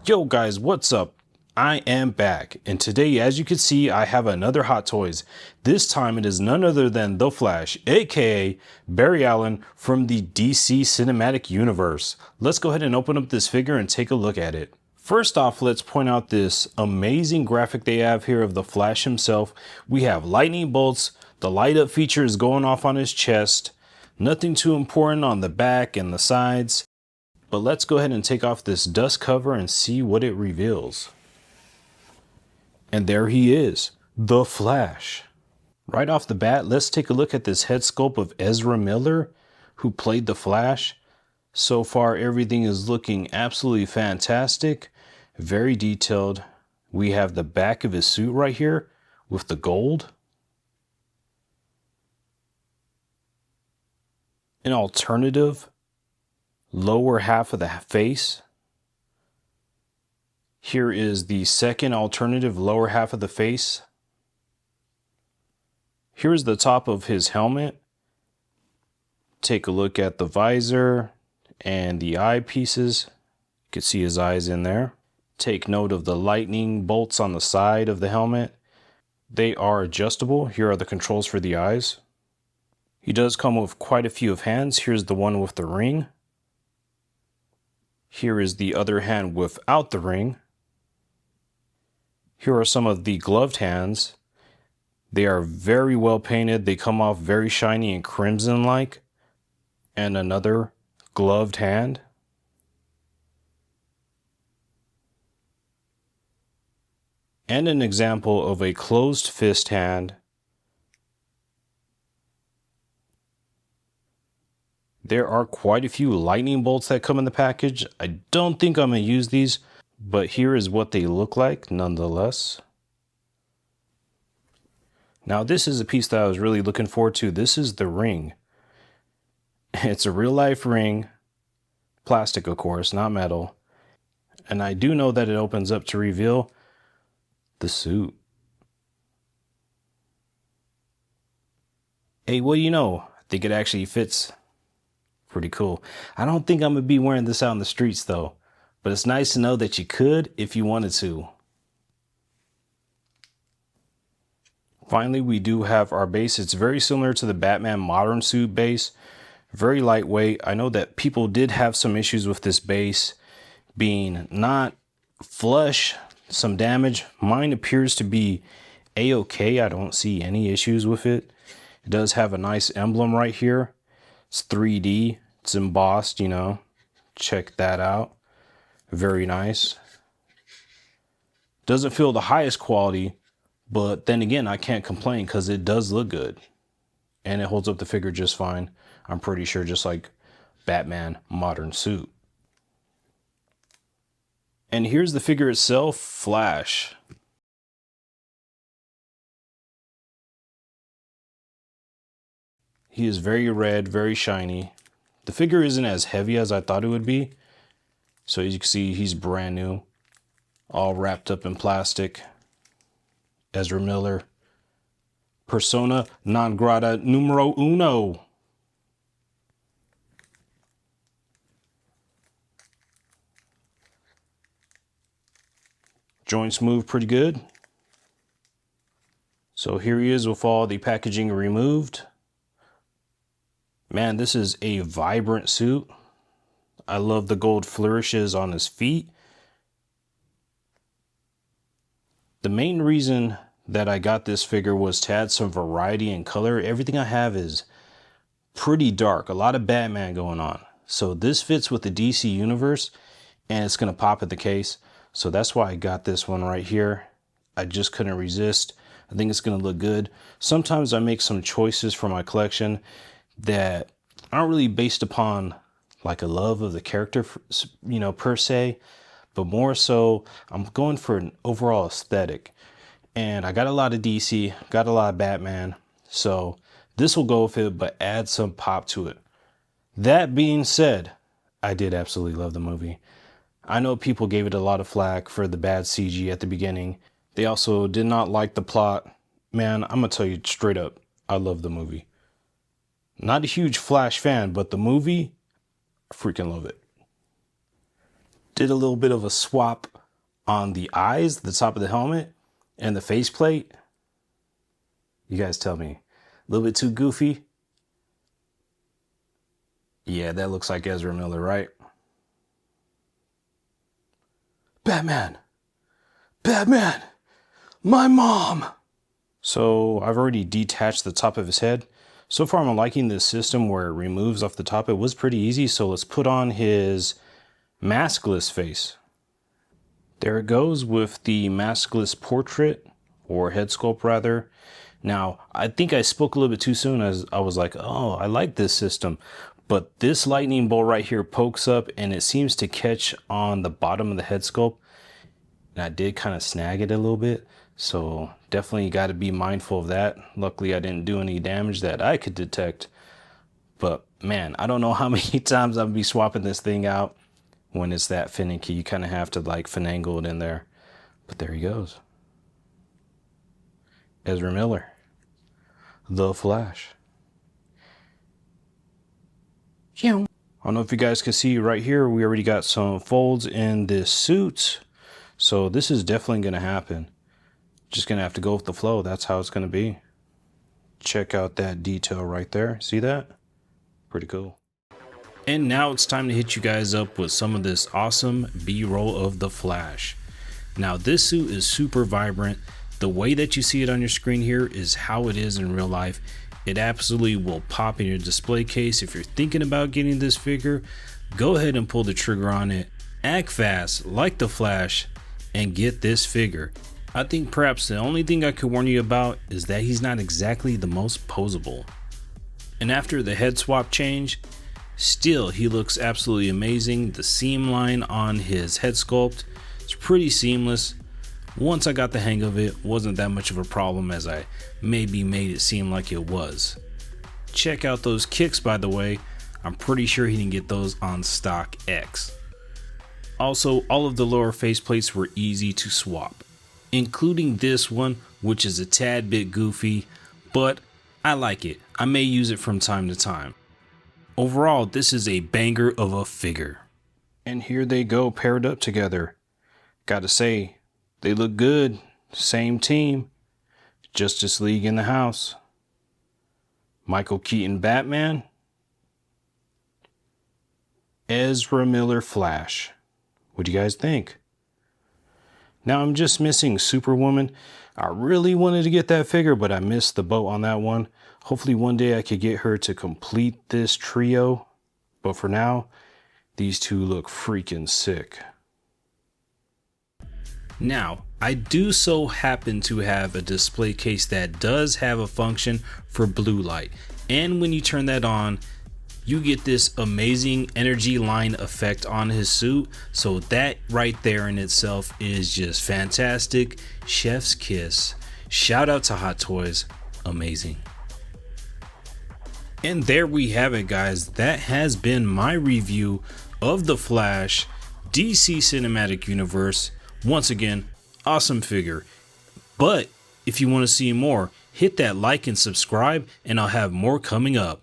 Yo guys, what's up? I am back, and today, as you can see, I have another Hot Toys. This time it is none other than The Flash, aka Barry Allen from the DC Cinematic Universe. Let's go ahead and open up this figure and take a look at it. First off, let's point out this amazing graphic they have here of the Flash himself. We have lightning bolts, the light up feature is going off on his chest, nothing too important on the back and the sides. But let's go ahead and take off this dust cover and see what it reveals. And there he is, the Flash. Right off the bat, let's take a look at this head sculpt of Ezra Miller, who played the Flash. So far, everything is looking absolutely fantastic, very detailed. We have the back of his suit right here with the gold. An alternative lower half of the face. Here is the second alternative lower half of the face. Here's the top of his helmet. Take a look at the visor and the eyepieces. You can see his eyes in there. Take note of the lightning bolts on the side of the helmet. They are adjustable. Here are the controls for the eyes. He does come with quite a few of hands. Here's the one with the ring. Here is the other hand without the ring. Here are some of the gloved hands. They are very well painted. They come off very shiny and crimson-like. And another gloved hand. And an example of a closed fist hand. There are quite a few lightning bolts that come in the package. I don't think I'm going to use these, but here is what they look like nonetheless. Now this is a piece that I was really looking forward to. This is the ring. It's a real life ring. Plastic, of course, not metal. And I do know that it opens up to reveal the suit. Hey, what do you know? I think it actually fits. Pretty cool. I don't think I'm gonna be wearing this out in the streets though, but it's nice to know that you could if you wanted to. Finally, we do have our base. It's very similar to the Batman modern suit base, very lightweight. I know that people did have some issues with this base being not flush, some damage. Mine appears to be a-okay. I don't see any issues with it. It does have a nice emblem right here. It's 3D. It's embossed, you know. Check that out. Very nice. Doesn't feel the highest quality, but then again, I can't complain because it does look good. And it holds up the figure just fine. I'm pretty sure, just like Batman modern suit. And here's the figure itself, Flash. He is very red, very shiny. The figure isn't as heavy as I thought it would be. So as you can see, he's brand new. All wrapped up in plastic. Ezra Miller. Persona non grata numero uno. Joints move pretty good. So here he is with all the packaging removed. Man, this is a vibrant suit. I love the gold flourishes on his feet. The main reason that I got this figure was to add some variety in color. Everything I have is pretty dark, a lot of Batman going on. So this fits with the DC universe and it's gonna pop at the case. So that's why I got this one right here. I just couldn't resist. I think it's gonna look good. Sometimes I make some choices for my collection that aren't really based upon like a love of the character, you know, per se, but more so I'm going for an overall aesthetic. And I got a lot of DC, got a lot of Batman, so this will go with it, but add some pop to it. That being said, I did absolutely love the movie. I know people gave it a lot of flack for the bad CG at the beginning. They also did not like the plot. Man, I'm gonna tell you straight up, I love the movie. Not a huge Flash fan, but the movie, I freaking love it. Did a little bit of a swap on the eyes, the top of the helmet, and the faceplate. You guys tell me. A little bit too goofy? Yeah, that looks like Ezra Miller, right? Batman! Batman! My mom! So I've already detached the top of his head. So far I'm liking this system where it removes off the top. It was pretty easy, so let's put on his maskless face. There it goes with the maskless portrait, or head sculpt rather. Now, I think I spoke a little bit too soon as I was like, oh, I like this system. But this lightning bolt right here pokes up and it seems to catch on the bottom of the head sculpt. And I did kind of snag it a little bit. So definitely got to be mindful of that. Luckily, I didn't do any damage that I could detect. But man, I don't know how many times I'll be swapping this thing out when it's that finicky. You kind of have to like finagle it in there. But there he goes. Ezra Miller. The Flash. I don't know if you guys can see right here, we already got some folds in this suit. So this is definitely going to happen. Just going to have to go with the flow. That's how it's going to be. Check out that detail right there. See that? Pretty cool. And now it's time to hit you guys up with some of this awesome B-roll of the Flash. Now this suit is super vibrant. The way that you see it on your screen here is how it is in real life. It absolutely will pop in your display case. If you're thinking about getting this figure, go ahead and pull the trigger on it. Act fast like the Flash and get this figure. I think perhaps the only thing I could warn you about is that he's not exactly the most posable. And after the head swap change, still he looks absolutely amazing. The seam line on his head sculpt is pretty seamless. Once I got the hang of it, wasn't that much of a problem as I maybe made it seem like it was. Check out those kicks, by the way. I'm pretty sure he didn't get those on stock X. Also, all of the lower faceplates were easy to swap, including this one, which is a tad bit goofy, but I like it. I may use it from time to time. Overall, this is a banger of a figure. And here they go paired up together. Gotta say, they look good. Same team. Justice League in the house. Michael Keaton Batman. Ezra Miller Flash. What do you guys think? Now I'm just missing Superwoman. I really wanted to get that figure, but I missed the boat on that one. Hopefully one day I could get her to complete this trio. But for now, these two look freaking sick. Now, I do so happen to have a display case that does have a function for blue light. And when you turn that on, you get this amazing energy line effect on his suit. So that right there in itself is just fantastic. Chef's kiss. Shout out to Hot Toys. Amazing. And there we have it, guys. That has been my review of the Flash DC Cinematic Universe. Once again, awesome figure. But if you want to see more, hit that like and subscribe, and I'll have more coming up.